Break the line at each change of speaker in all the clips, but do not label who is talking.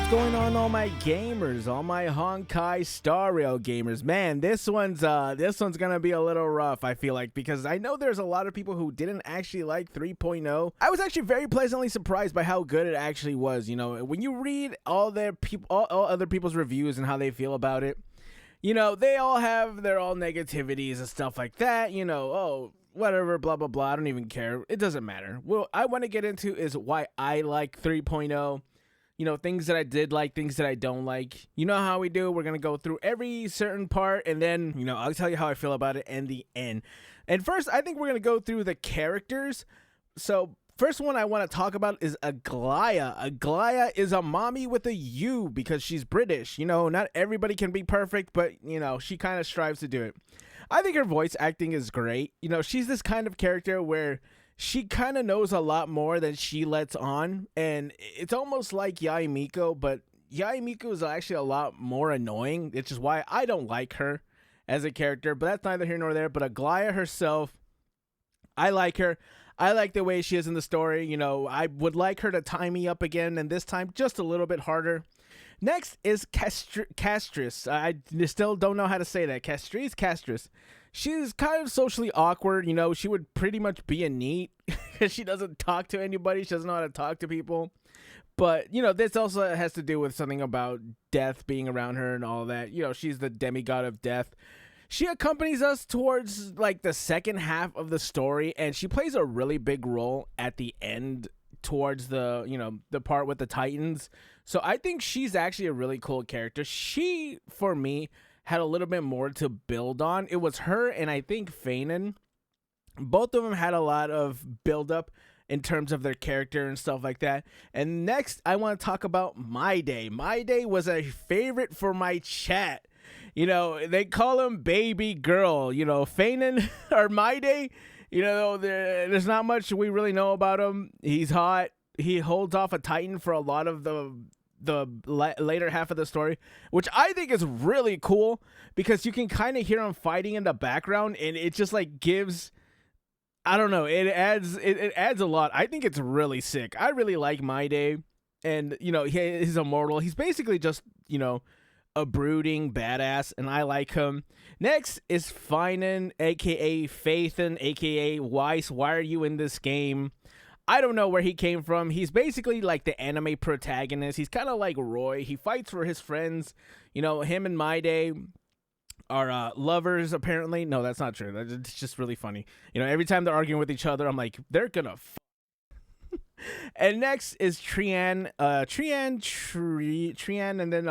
What's going on, all my gamers, all my Honkai Star Rail gamers? Man, this one's gonna be a little rough, I feel like, because I know there's a lot of people who didn't actually like 3.0. I was actually very pleasantly surprised by how good it actually was. You know, when you read all other people's reviews and how they feel about it, you know, they all have their all negativities and stuff like that. You know, oh, whatever, blah blah blah. I don't even care. It doesn't matter. What I want to get into is why I like 3.0. You know, things that I did like, things that I don't like. You know how we do. We're going to go through every certain part, and then, you know, I'll tell you how I feel about it in the end. And first, I think we're going to go through the characters. So, first one I want to talk about is Aglaya. Aglaya is a mommy with a U because she's British. You know, not everybody can be perfect, but, you know, she kind of strives to do it. I think her voice acting is great. You know, she's this kind of character where she kind of knows a lot more than she lets on, and it's almost like Yai Miko, but Yai Miko is actually a lot more annoying, which is why I don't like her as a character, but that's neither here nor there. But Aglaya herself, I like her. I like the way she is in the story. You know, I would like her to tie me up again, and this time just a little bit harder. Next is Castris. I still don't know how to say that. Castris. She's kind of socially awkward. You know, she would pretty much be a NEET because she doesn't talk to anybody. She doesn't know how to talk to people. But, you know, this also has to do with something about death being around her and all that. You know, she's the demigod of death. She accompanies us towards, like, the second half of the story, and she plays a really big role at the end towards the, you know, the part with the Titans. So I think she's actually a really cool character. She, for me, had a little bit more to build on. It was her and I think Feinen. Both of them had a lot of build up in terms of their character and stuff like that. And next, I want to talk about My Day. My Day was a favorite for my chat. You know, they call him Baby Girl. You know, Feinen or My Day, you know, there's not much we really know about him. He's hot. He holds off a Titan for a lot of the later half of the story, which I think is really cool because you can kind of hear him fighting in the background, and it just like gives, I don't know, it adds a lot. I think it's really sick. I really like My Day, and you know, he's immortal. He's basically just, you know, a brooding badass, and I like him. Next is Feinen, aka Phaethon, aka Weiss. Why are you in this game? I don't know where he came from. He's basically like the anime protagonist. He's kind of like Roy. He fights for his friends. You know, him and My Day are lovers, apparently. No, that's not true. It's just really funny. You know, every time they're arguing with each other, I'm like, they're gonna And next is Trian. Trian, and then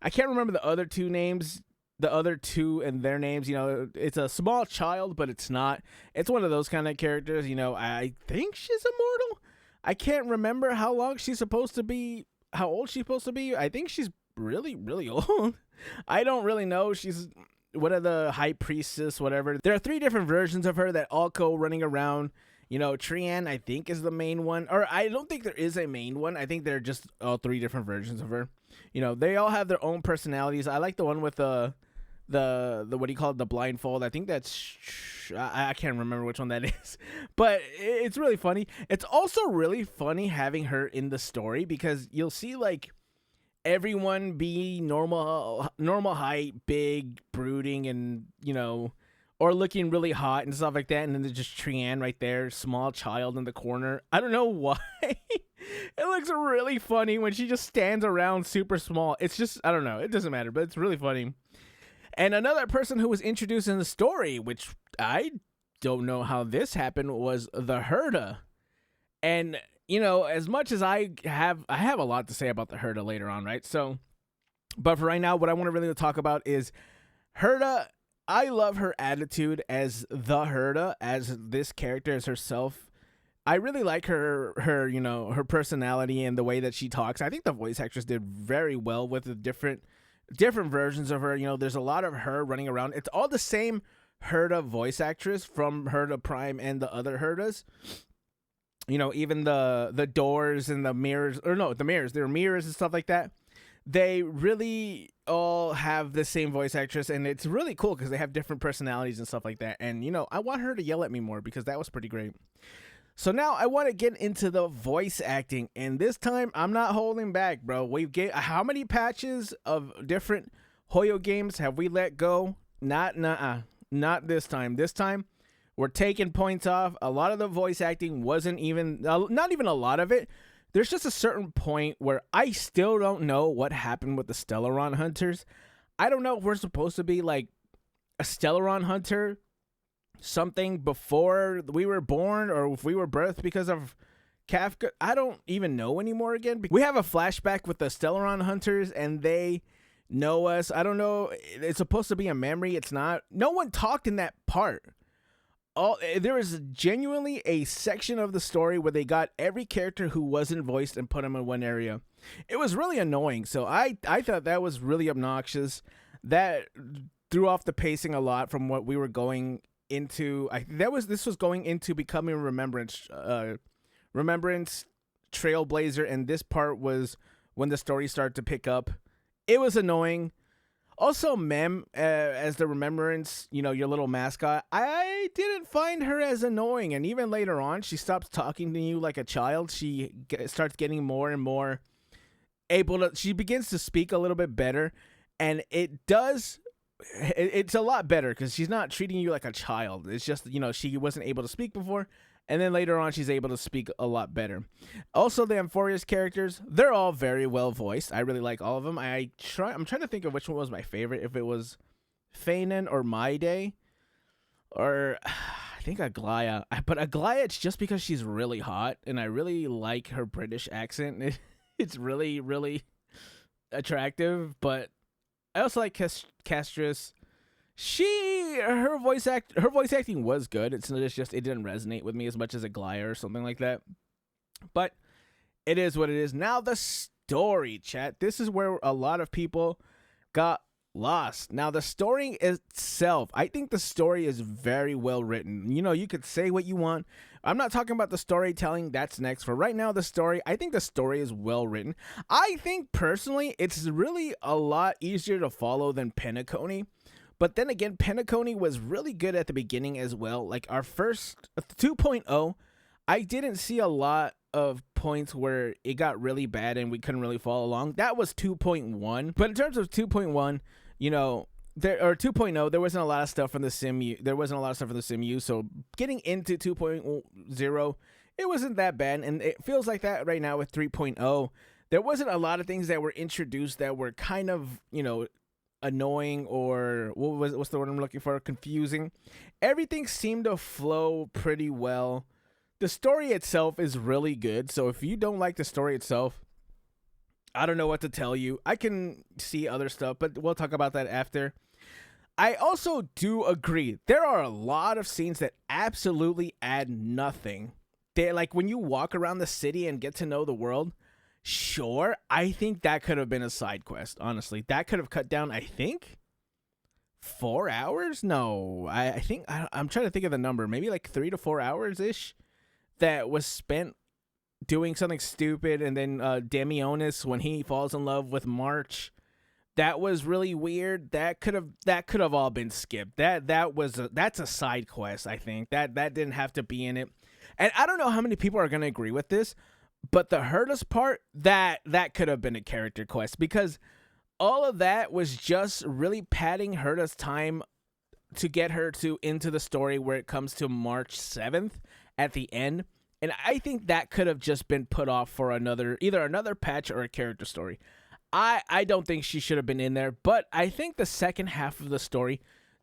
I can't remember the other two names. The other two and their names, you know, it's a small child, but it's not. It's one of those kind of characters, you know. I think she's immortal. I can't remember how old she's supposed to be. I think she's really, really old. I don't really know. She's one of the high priestess, whatever. There are 3 different versions of her that all go running around. You know, Trian, I think, is the main one. Or I don't think there is a main one. I think they're just all 3 different versions of her. You know, they all have their own personalities. I like the one with the what do you call it, the blindfold. I think that's I can't remember which one that is, but it's really funny. It's also really funny having her in the story because you'll see like everyone be normal height, big, brooding, and you know, or looking really hot and stuff like that, and then there's just Trian right there, small child in the corner. I don't know why. It looks really funny when she just stands around super small. It's just, I don't know, it doesn't matter, but it's really funny. And another person who was introduced in the story, which I don't know how this happened, was the Herda. And, you know, as much as I have a lot to say about the Herda later on, right? So, but for right now, what I want to really talk about is Herda. I love her attitude as the Herda, as this character, as herself. I really like her, you know, her personality and the way that she talks. I think the voice actress did very well with the different versions of her. You know, there's a lot of her running around. It's all the same Herda voice actress from Herda Prime and the other Herdas. You know, even the doors and the mirrors, or no, the mirrors, there are mirrors and stuff like that. They really all have the same voice actress, and it's really cool because they have different personalities and stuff like that. And, you know, I want her to yell at me more because that was pretty great. So now I want to get into the voice acting, and this time I'm not holding back, bro. We've get how many patches of different Hoyo games have we let go? Not this time. This time we're taking points off. A lot of the voice acting wasn't even, not even a lot of it. There's just a certain point where I still don't know what happened with the Stellaron Hunters. I don't know if we're supposed to be like a Stellaron Hunter something before we were born, or if we were birthed because of Kafka. I don't even know anymore again. We have a flashback with the Stellaron Hunters and they know us. I don't know. It's supposed to be a memory. It's not. No one talked in that part. There was genuinely a section of the story where they got every character who wasn't voiced and put them in one area. It was really annoying. So I thought that was really obnoxious. That threw off the pacing a lot from what we were going into. This was going into becoming Remembrance Trailblazer, and this part was when the story started to pick up. It was annoying. Also, Mem as the Remembrance, your little mascot, I didn't find her as annoying, and even later on, she stops talking to you like a child. She starts getting more and more able to. She begins to speak a little bit better, and it's a lot better because she's not treating you like a child. It's just, she wasn't able to speak before, and then later on she's able to speak a lot better. Also, the Amphorius characters, they're all very well voiced. I really like all of them. I'm trying to think of which one was my favorite, if it was Feinen or Maide, or I think Aglaya. But Aglaya, it's just because she's really hot, and I really like her British accent. It's really, attractive, but I also like Castris. Her voice acting was good. It's just it didn't resonate with me as much as Aglaya or something like that. But it is what it is. Now the story, chat. This is where a lot of people got lost. Now the story itself, I think the story is very well written. You could say what you want. I'm not talking about the storytelling. That's next. For right now, I think the story is well written. I think personally, it's really a lot easier to follow than Penacony. But then again, Penacony was really good at the beginning as well. Like our first 2.0, I didn't see a lot of points where it got really bad and we couldn't really follow along. That was 2.1. But in terms of 2.1, 2.0, there wasn't a lot of stuff from the SimU. So getting into 2.0, it wasn't that bad. And it feels like that right now with 3.0. There wasn't a lot of things that were introduced that were kind of, annoying, or what's the word I'm looking for? Confusing. Everything seemed to flow pretty well. The story itself is really good. So if you don't like the story itself, I don't know what to tell you. I can see other stuff, but we'll talk about that after. I also do agree. There are a lot of scenes that absolutely add nothing. They, like when you walk around the city and get to know the world, sure, I think that could have been a side quest, honestly. That could have cut down, I think, 4 hours? No, I think, I'm trying to think of the number. Maybe like 3 to 4 hours-ish that was spent doing something stupid. And then Demionis, when he falls in love with March, that was really weird. That could have all been skipped. That's a side quest, I think. That didn't have to be in it. And I don't know how many people are going to agree with this, but the Hurtus part, that could have been a character quest, because all of that was just really padding Hurtus' time to get her into the story where it comes to March 7th at the end. And I think that could have just been put off for either another patch or a character story. I don't think she should have been in there, but I think the second half of the story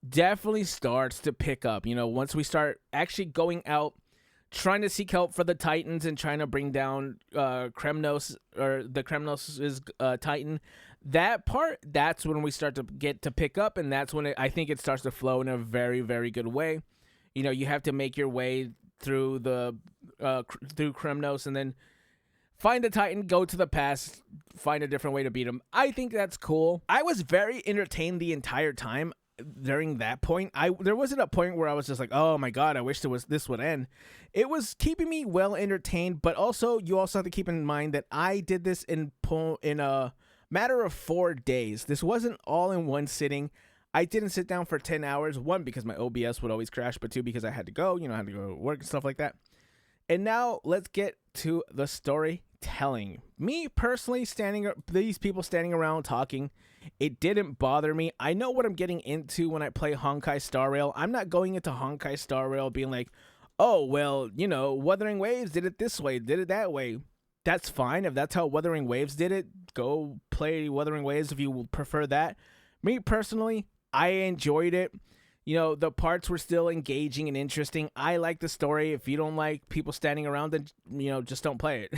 definitely starts to pick up. Once we start actually going out, trying to seek help for the Titans and trying to bring down Kremnos, or the Kremnos' Titan. That part, that's when we start to get to pick up, and that's when I think it starts to flow in a very, very good way. You have to make your way through through Kremnos and then find the Titan, go to the past, find a different way to beat him. I think that's cool. I was very entertained the entire time. During that point, there wasn't a point where I was just like, oh my god, I wish this would end. It was keeping me well entertained, but also you also have to keep in mind that I did this in a matter of 4 days. This wasn't all in one sitting. I didn't sit down for 10 hours. One, because my OBS would always crash, but two, because I had to go. I had to go to work and stuff like that. And now let's get to the storytelling. Me personally, these people standing around talking, it didn't bother me. I know what I'm getting into when I play Honkai Star Rail. I'm not going into Honkai Star Rail being like, oh, well, you know, Wuthering Waves did it this way, did it that way. That's fine. If that's how Wuthering Waves did it, go play Wuthering Waves if you prefer that. Me personally, I enjoyed it. You know, the parts were still engaging and interesting. I like the story. If you don't like people standing around, then, you know, just don't play it.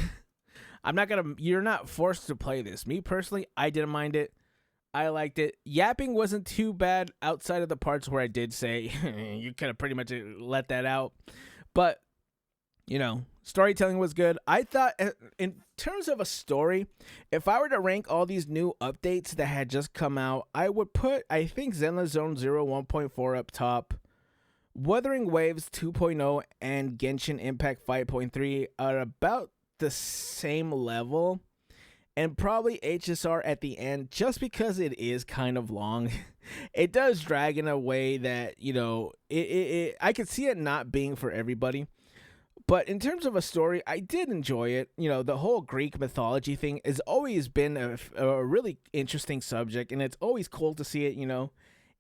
You're not forced to play this. Me personally, I didn't mind it. I liked it. Yapping wasn't too bad outside of the parts where I did say, you could have pretty much let that out. But, you know, storytelling was good. I thought, in terms of a story, if I were to rank all these new updates that had just come out, I would put, I think, Zenless Zone Zero 1.4 up top, Wuthering Waves 2.0, and Genshin Impact 5.3 are about the same level, and probably HSR at the end, just because it is kind of long. It does drag in a way that, you know, I could see it not being for everybody. But in terms of a story, I did enjoy it. You know, the whole Greek mythology thing has always been a really interesting subject, and it's always cool to see it, you know,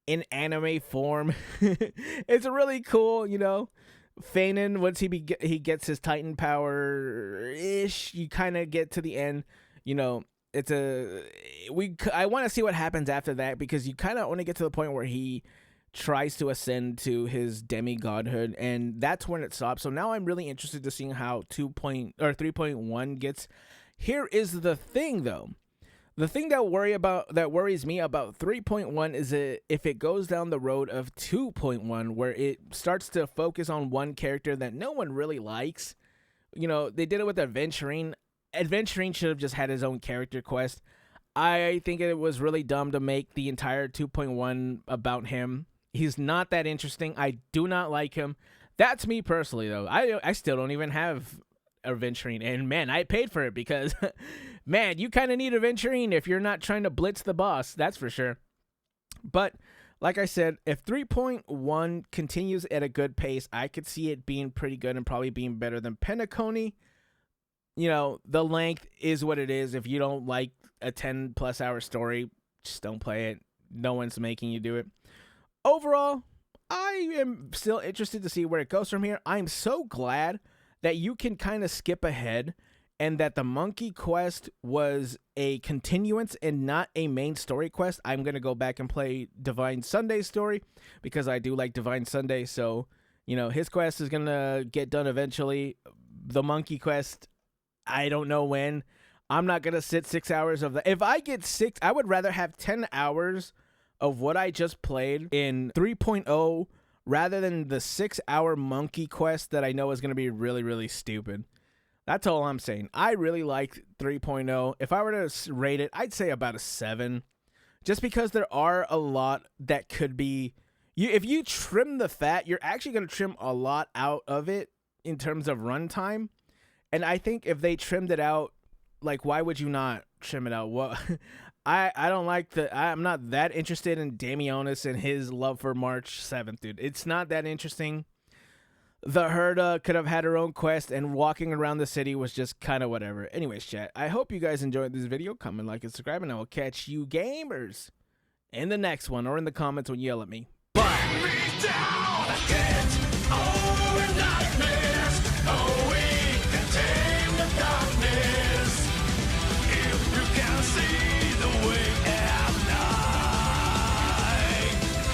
in anime form. It's really cool, you know. Feinen, once he gets his Titan power-ish, you kind of get to the end, you know. I want to see what happens after that, because you kind of want to get to the point where he tries to ascend to his demigodhood, and that's when it stops. So now I'm really interested to seeing how 3.1 gets. Here is the thing, though. The thing that worries me about 3.1 is if it goes down the road of 2.1, where it starts to focus on one character that no one really likes. You know, they did it with Adventuring. Adventuring should have just had his own character quest. I think it was really dumb to make the entire 2.1 about him. He's not that interesting. I do not like him. That's me personally, though. I still don't even have Adventuring. And, man, I paid for it because, man, you kind of need Adventuring if you're not trying to blitz the boss. That's for sure. But, like I said, if 3.1 continues at a good pace, I could see it being pretty good and probably being better than Penacony. You know, the length is what it is. If you don't like a 10-plus hour story, just don't play it. No one's making you do it. Overall, I am still interested to see where it goes from here. I'm so glad that you can kind of skip ahead and that the monkey quest was a continuance and not a main story quest. I'm going to go back and play Divine Sunday's story because I do like Divine Sunday. So, you know, his quest is going to get done eventually. The monkey quest, I don't know when. I'm not going to sit 6 hours of that. If I get 6, I would rather have 10 hours of what I just played in 3.0 rather than the 6-hour monkey quest that I know is going to be really, really stupid. That's all I'm saying. I really like 3.0. If I were to rate it, I'd say about a 7. Just because there are a lot that could be... If you trim the fat, you're actually going to trim a lot out of it in terms of runtime. And I think if they trimmed it out, like, why would you not trim it out? Well, I don't like I'm not that interested in Damionis and his love for March 7th, dude. It's not that interesting. The Herda could have had her own quest, and walking around the city was just kind of whatever. Anyways, chat, I hope you guys enjoyed this video. Comment, like, and subscribe, and I will catch you gamers in the next one, or in the comments when you yell at me. Bye.